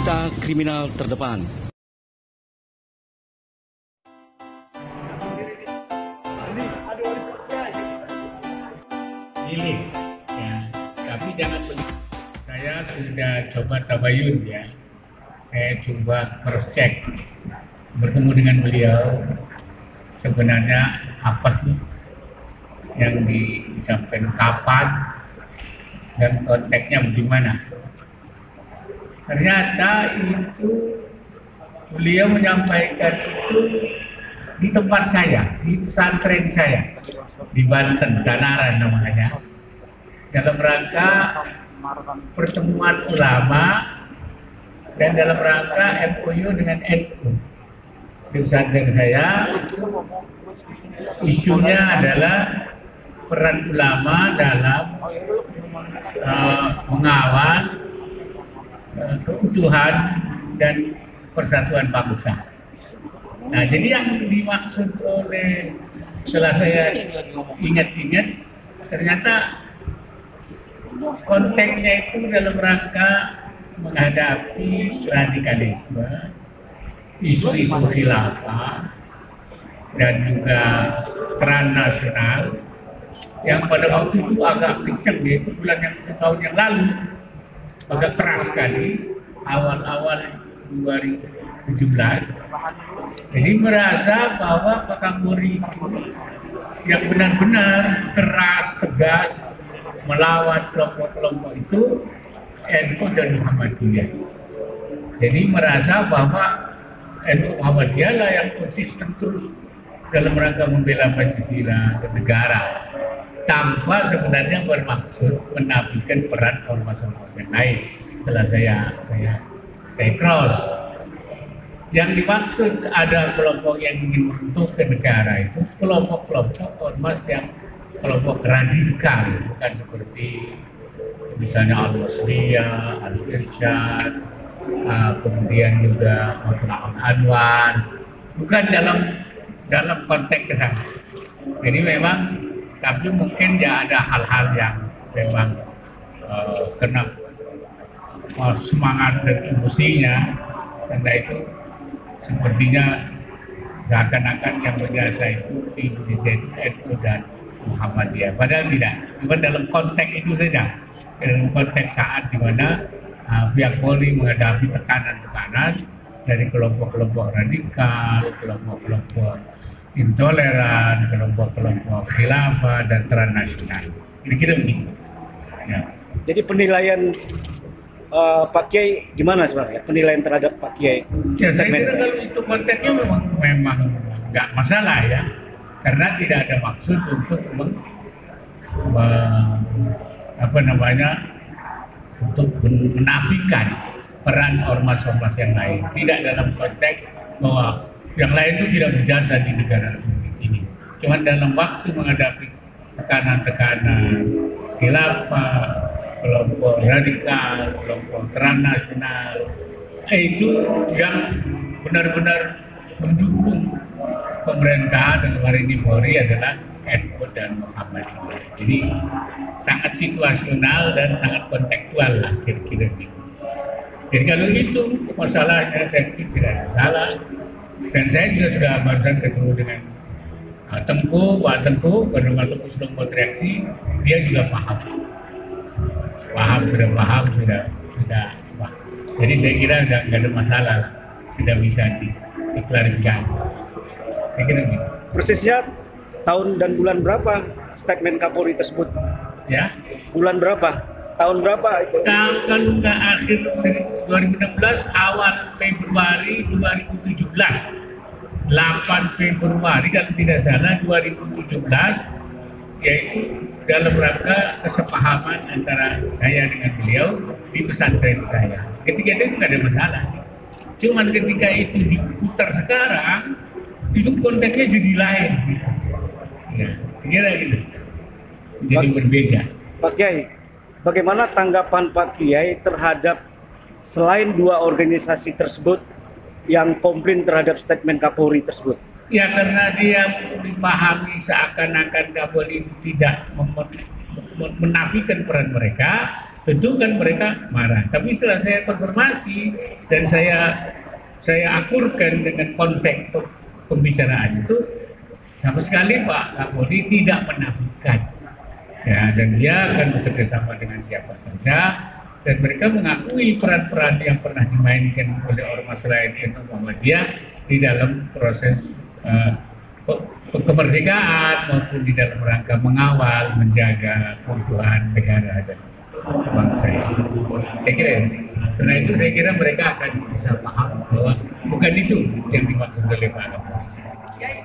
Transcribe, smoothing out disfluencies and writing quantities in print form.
Berita kriminal terdepan. Pilih, ya. Tapi jangan begitu. Saya sudah coba tabayun, ya. Saya coba cross check, bertemu dengan beliau. Sebenarnya apa sih yang diucapkan, kapan dan konteksnya bagaimana? Ternyata itu beliau menyampaikan itu di tempat saya, di pesantren saya, di Banten, Danaran namanya, dalam rangka pertemuan ulama dan dalam rangka MOU dengan NU. Di pesantren saya, isunya adalah peran ulama dalam mengawal keutuhan dan persatuan bangsa. Nah, jadi yang dimaksud oleh, setelah saya ingat-ingat, ternyata konteksnya itu dalam rangka menghadapi radikalisme, isu-isu khilafah, dan juga transnasional yang pada waktu itu agak kencang, yaitu tahun yang lalu, agak keras sekali, awal-awal 2017. Jadi merasa bahwa Pak Kapolri yang benar-benar keras, tegas melawan kelompok-kelompok itu NU dan Muhammadiyah. Jadi merasa bahwa NU Muhammadiyah lah yang konsisten terus dalam rangka membela Pancasila dan negara, tanpa sebenarnya bermaksud menafikan peran ormas-ormas yang lain. Setelah saya cross, yang dimaksud ada kelompok yang ingin meruntuhkan negara itu kelompok-kelompok ormas yang kelompok radikal, bukan seperti misalnya Al-Wasliyah, Al-Irsyad, kemudian juga Matla'ul Anwar, bukan dalam konteks ke sana. Jadi memang, tapi mungkin ya ada hal-hal yang memang kena semangat dan emosinya, karena itu sepertinya seakan-akan yang berjasa itu di Indonesia itu NU dan Muhammadiyah. Padahal tidak, cuma dalam konteks itu saja, dalam konteks saat di mana pihak Polri menghadapi tekanan-tekanan dari kelompok-kelompok radikal, kelompok-kelompok intoleran, kelompok-kelompok khilafah dan transnasional. Kira-kira begitu. Ya. Jadi penilaian Pak Kiai gimana sebenarnya? Penilaian terhadap Pak Kiai? Ya, saya kira kalau itu konteksnya memang nggak masalah, ya, karena tidak ada maksud untuk untuk menafikan peran ormas-ormas yang lain. Tidak dalam konteks bahwa yang lain itu tidak berjasa di negara ini. Cuma dalam waktu menghadapi tekanan-tekanan khilafah, kelompok radikal, kelompok transnasional, itu yang benar-benar mendukung pemerintah dan hari ini Polri adalah NU dan Muhammadiyah. Jadi sangat situasional dan sangat kontekstual lah kira-kira gitu. Jadi kalau itu masalahnya, saya pikir tidak ada salah. Dan saya juga sudah barusan ketemu dengan Pak Tengku, bernama Tengku sudah membuat reaksi, dia juga paham, sudah paham. Jadi saya kira nggak ada masalah, sudah bisa diklarifikasi. Saya kira begitu. Persisnya tahun dan bulan berapa statement Kapolri tersebut? Ya. Bulan berapa? Tahun berapa itu? Kalau nggak akhir 2016, awal Februari 2017. 8 Februari kalau tidak salah 2017, yaitu dalam rangka kesepahaman antara saya dengan beliau di pesantren saya. Ketika itu nggak ada masalah. Cuman ketika itu diputar sekarang, itu konteksnya jadi lain gitu. Ya, sekira gitu. Jadi berbeda. Pak Kiai, bagaimana tanggapan Pak Kiai terhadap selain dua organisasi tersebut yang komplain terhadap statement Kapolri tersebut? Ya, karena dia dipahami seakan-akan Kapolri itu tidak menafikan peran mereka, tentu kan mereka marah. Tapi setelah saya konfirmasi dan saya akurkan dengan konteks pembicaraan itu, sama sekali Pak Kapolri tidak menafikan. Ya, dan dia akan bekerja sama dengan siapa saja, dan mereka mengakui peran-peran yang pernah dimainkan oleh ormas lain NU Muhammadiyah di dalam proses kemerdekaan maupun di dalam rangka mengawal, menjaga keutuhan negara dan bangsa ini. Saya kira ya. Karena itu saya kira mereka akan bisa paham bahwa bukan itu yang dimaksud oleh Pak Kapolri. Terima kasih Pak Kiai.